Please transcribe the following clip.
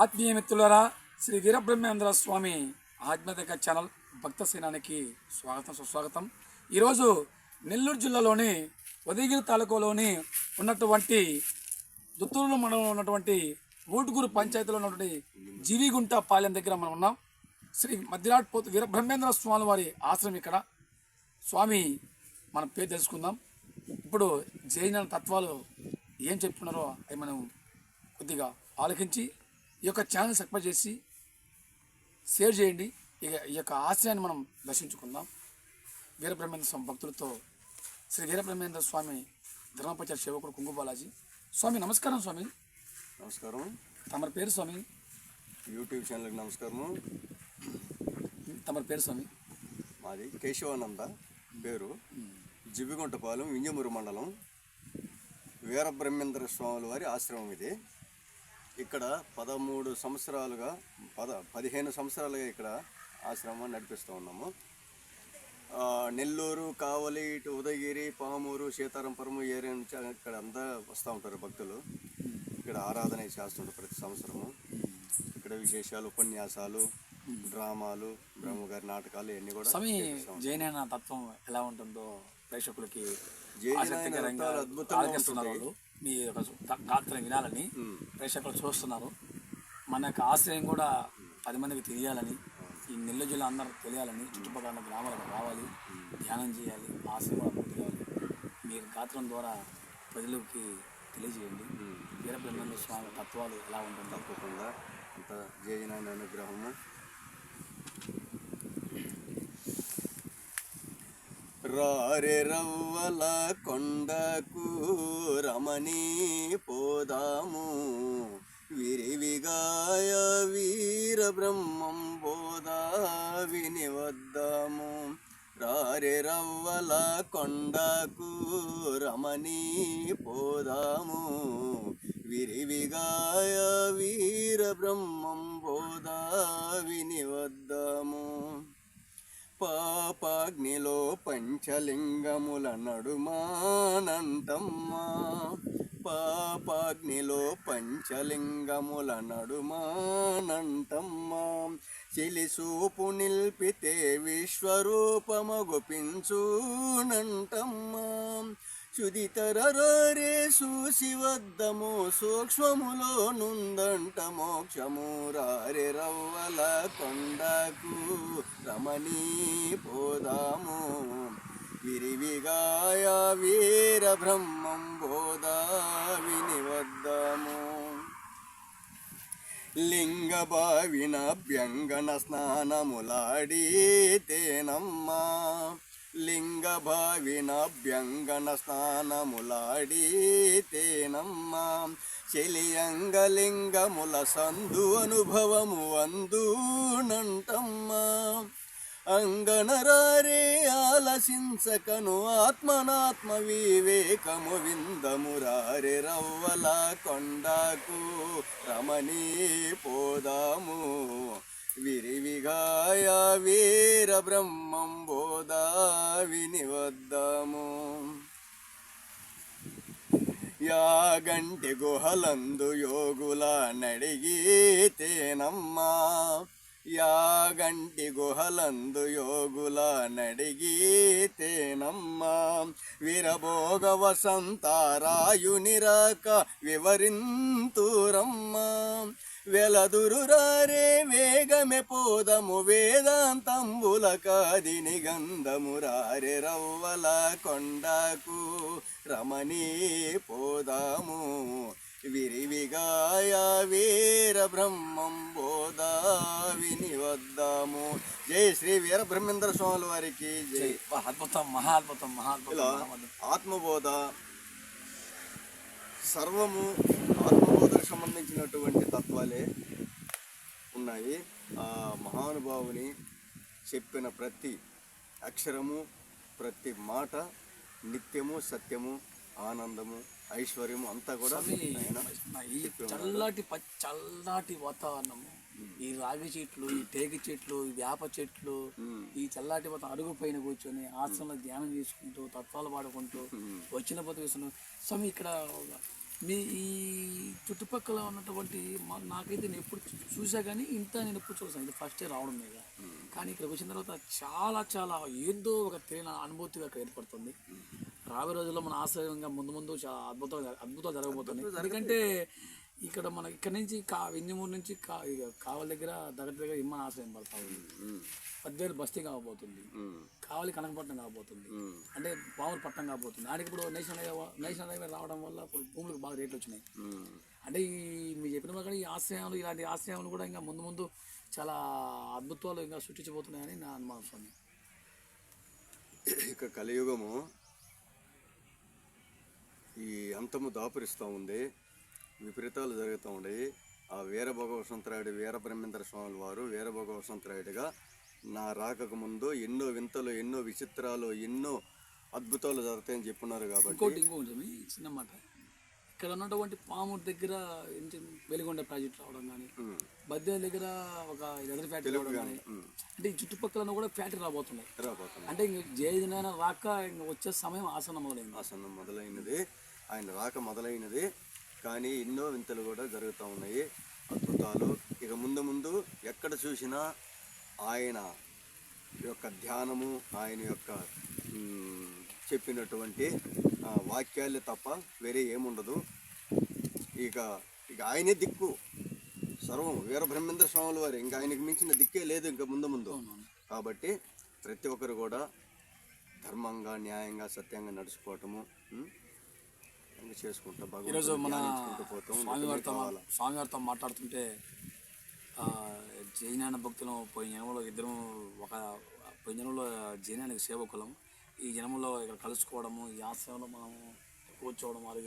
ఆత్మీయ మిత్రులారా, శ్రీ వీరబ్రహ్మేంద్ర స్వామి ఆధ్యాత్మిక ఛానల్ భక్త సేనానికి స్వాగతం సుస్వాగతం. ఈరోజు నెల్లూరు జిల్లాలోని ఉదయగిరి తాలూకాలోని ఉన్నటువంటి దుత్తూరు మండలంలో ఉన్నటువంటి ఊటుకూరు పంచాయతీలో ఉన్నటువంటి జీవిగుంట పాలెం దగ్గర మనం ఉన్నాం. శ్రీ మధ్యనాట్ పోతు వీరబ్రహ్మేంద్ర స్వామి వారి ఆశ్రమం ఇక్కడ. స్వామి మన పేరు తెలుసుకుందాం. ఇప్పుడు జైన తత్వాలు ఏం చెప్తున్నారో అవి మనం కొద్దిగా ఆలోచించి ఈ యొక్క ఛానల్ సబ్స్క్రైబ్ చేసి షేర్ చేయండి. ఈ యొక్క ఆశయాన్ని మనం దర్శించుకుందాం. వీరబ్రహ్మేంద్ర స్వామి భక్తులతో శ్రీ వీరబ్రహ్మేంద్ర స్వామి ధర్మపచార సేవకుడు కుంగు బాలాజీ. స్వామి నమస్కారం. స్వామి నమస్కారం. తమరి పేరు స్వామి? యూట్యూబ్ ఛానల్కి నమస్కారము. తమరి పేరు స్వామి? మాది కేశవానంద పేరు, జివ్విగుంటపాలెం, వింజమూరు మండలం, వీరబ్రహ్మేంద్ర స్వాముల వారి ఆశ్రమం ఇది. ఇక్కడ 15 సంవత్సరాలుగా ఇక్కడ ఆశ్రమం నడిపిస్తూ ఉన్నాము. నెల్లూరు, కావలి, ఇటు ఉదయగిరి, పామూరు, సీతారాంపురం ఏరియా నుంచి ఇక్కడ అంతా వస్తూ ఉంటారు భక్తులు. ఇక్కడ ఆరాధన చేస్తుంటారు ప్రతి సంవత్సరము. ఇక్కడ విశేషాలు, ఉపన్యాసాలు, డ్రామాలు, బ్రహ్మగారి నాటకాలు ఇవన్నీ కూడా. స్వామి జైన తత్వం ఎలా ఉంటుందో ప్రేక్షకులకి అద్భుతంగా మీ గాత్రం వినాలని ప్రేక్షకులు చూస్తున్నారు. మన యొక్క ఆశ్రయం కూడా 10 మందికి తెలియాలని, ఈ నెల్లూరు జిల్లా అందరూ తెలియాలని, చుట్టుపక్కల గ్రామాలకు రావాలి, ధ్యానం చేయాలి, ఆశ్రయం కూడా తెలియాలి. మీరు గాత్రం ద్వారా ప్రజలకి తెలియజేయండి. వీరబ్రహ్మేంద్ర స్వామి తత్వాలు ఎలా ఉంటుంది. తప్పకుండా అంత జైన అనుగ్రహము. రారే రవ్వల కొండకు రమణీ పోదాము, విరివిగాయ వీరబ్రహ్మం బోధా వినివద్దాము. రారే రవ్వల కొండకు రమణీ పోదాము, విరివిగాయ వీరబ్రహ్మం బోధా వినివద్దాము. పాపాగ్నిలో పంచలింగముల నడుమానంటమ్మా, పాపాగ్నిలో పంచలింగముల నడుమానంటమ్మా. చిలిసూపు నిల్పితే విశ్వరూపమగుపించునంటమ్మా. శుదితరరే చూసి వద్దము, సూక్ష్మములో నుందంట మోక్షము. రారే రవ్వల కొండకు రమణీ పోదాము, విరివిగాయ వీరబ్రహ్మం బోధా వినివద్దాము. లింగభావిన అభ్యంగన స్నానములాడితేనమ్మా, లింగభావిన అభ్యంగన స్నానములాడితేనమ్మా. చెలియంగలింగముల సందు అనుభవము అందునంటమ్మా. అంగనరారే ఆలసించకను ఆత్మనాత్మ వివేకము విందము. రారే రవ్వల కొండకు రమణీ పోదాము, విరివిగాయ వీరబ్రహ్మం బోధా వినివద్దాము. యాగంటి గుహలందు యోగుల నడిగితేనమ్మా, యాగంటి గుహలందు యోగుల నడిగితేనమ్మా. విరభోగ వసంతారాయునిరాక వివరింతురమ్మా. వెలదురురారే వేగమే పోదము, వేదాంతంబుల కాదిని గంధము. రారే రవ్వల కొండకు రమణీ పోదాము, విరివిగాయ వీరబ్రహ్మం బోధా వినివద్దాము. జై శ్రీ వీరబ్రహ్మేంద్ర స్వాముల వారికి జై. అద్భుతం, మహాద్భుతం, మహాద్భుతం. ఆత్మబోధ సర్వము ఆత్మబోధకు సంబంధించినటువంటి తత్వాలే ఉన్నాయి. ఆ మహానుభావుని చెప్పిన ప్రతి అక్షరము, ప్రతి మాట నిత్యము, సత్యము, ఆనందము, ఐశ్వర్యము అంతా కూడా ఈ చల్లటి వాతావరణము, ఈ రాగి చెట్లు, ఈ టేకి చెట్లు, ఈ వేప చెట్లు, ఈ చల్లటి వాతావరణం అడుగు పైన కూర్చొని ఆశ్రమంలో ధ్యానం చేసుకుంటూ తత్వాలు పాడుకుంటూ వచ్చిన పోతూ వేస్తున్నాం. స్వామి ఇక్కడ మీ ఈ చుట్టుపక్కల ఉన్నటువంటి నాకైతే నేను ఎప్పుడు చూసా కానీ ఇంత నేను ఎప్పుడు చూసాను, ఇది ఫస్ట్ రావడం మీద. కానీ ఇక్కడికి వచ్చిన తర్వాత చాలా చాలా ఏదో ఒక తెలియని అనుభూతిగా అక్కడ ఏర్పడుతుంది. రాబోయే రోజుల్లో మన ఆశ్రయంగా ముందు ముందు చాలా అద్భుతాలు జరగబోతున్నాయి. ఎందుకంటే ఇక్కడ మన ఇక్కడ నుంచి వింజమూరు నుంచి కావలి దగ్గర దగ్గర విమాన ఆశ్రయం పడతా ఉంది. 10,000 బస్తీ కాబోతుంది, కావలి కనకపట్నం కాబోతుంది, అంటే పావులు పట్టణం కాబోతుంది. ఆడికి ఇప్పుడు నేషనల్ హైవే రావడం వల్ల ఇప్పుడు భూములకు బాగా రేట్లు వచ్చినాయి. అంటే మీరు చెప్పిన ప్రకారం ఈ ఆశ్రయాలు, ఇలాంటి ఆశ్రయాలు కూడా ఇంకా ముందు ముందు చాలా అద్భుతాలు ఇంకా సృష్టించబోతున్నాయని నా అనుమానం స్వామి. ఇక కలియుగము ఈ అంతము దాపురిస్తూ ఉంది, విపరీతాలు జరుగుతూ ఉన్నాయి. ఆ వీరభోగవసంతరాయుడు వీరబ్రహ్మేంద్ర స్వాముల వారు వీరభోగవసంతరాయుడుగా నా రాకకు ముందు ఎన్నో వింతలు, ఎన్నో విచిత్రాలు, ఎన్నో అద్భుతాలు జరుగుతాయని చెప్పున్నారు. కాబట్టి ఇంకోటి చిన్న మాట, ఇక్కడ ఉన్నటువంటి పామూరు దగ్గర వెలిగొండ ప్రాజెక్ట్ రావడం కానీ, బద్దే దగ్గర ఒక లెదర్ ఫ్యాక్టరీ రావడం కానీ, అంటే ఈ చుట్టుపక్కల కూడా ఫ్యాక్టరీ రాబోతున్నాయి. అంటే ఇంక జయదిన రాక ఇంక వచ్చే సమయం ఆసన్నం మొదలైనది, ఆయన రాక మొదలైనది. కానీ ఎన్నో వింతలు కూడా జరుగుతూ ఉన్నాయి, అద్భుతాలు. ఇక ముందు ముందు ఎక్కడ చూసినా ఆయన యొక్క ధ్యానము, ఆయన యొక్క చెప్పినటువంటి వాక్యాలే తప్ప వేరే ఏముండదు. ఇక ఆయనే దిక్కు సర్వం, వీరబ్రహ్మేంద్ర స్వాముల వారు. ఇంకా ఆయనకి మించిన దిక్కే లేదు ఇంకా ముందు. కాబట్టి ప్రతి ఒక్కరు కూడా ధర్మంగా, న్యాయంగా, సత్యంగా నడుచుకోవటము చేసుకుంటాం. ఈరోజు మన స్వామివారితో మాట్లాడుతుంటే జైనాన భక్తులు పోయిన జనంలో పోయిన జనంలో జైనానికి సేవకులం, ఈ జనంలో ఇక్కడ కలుసుకోవడము, ఈ ఆశ్రమంలో మనం కూర్చోవడం,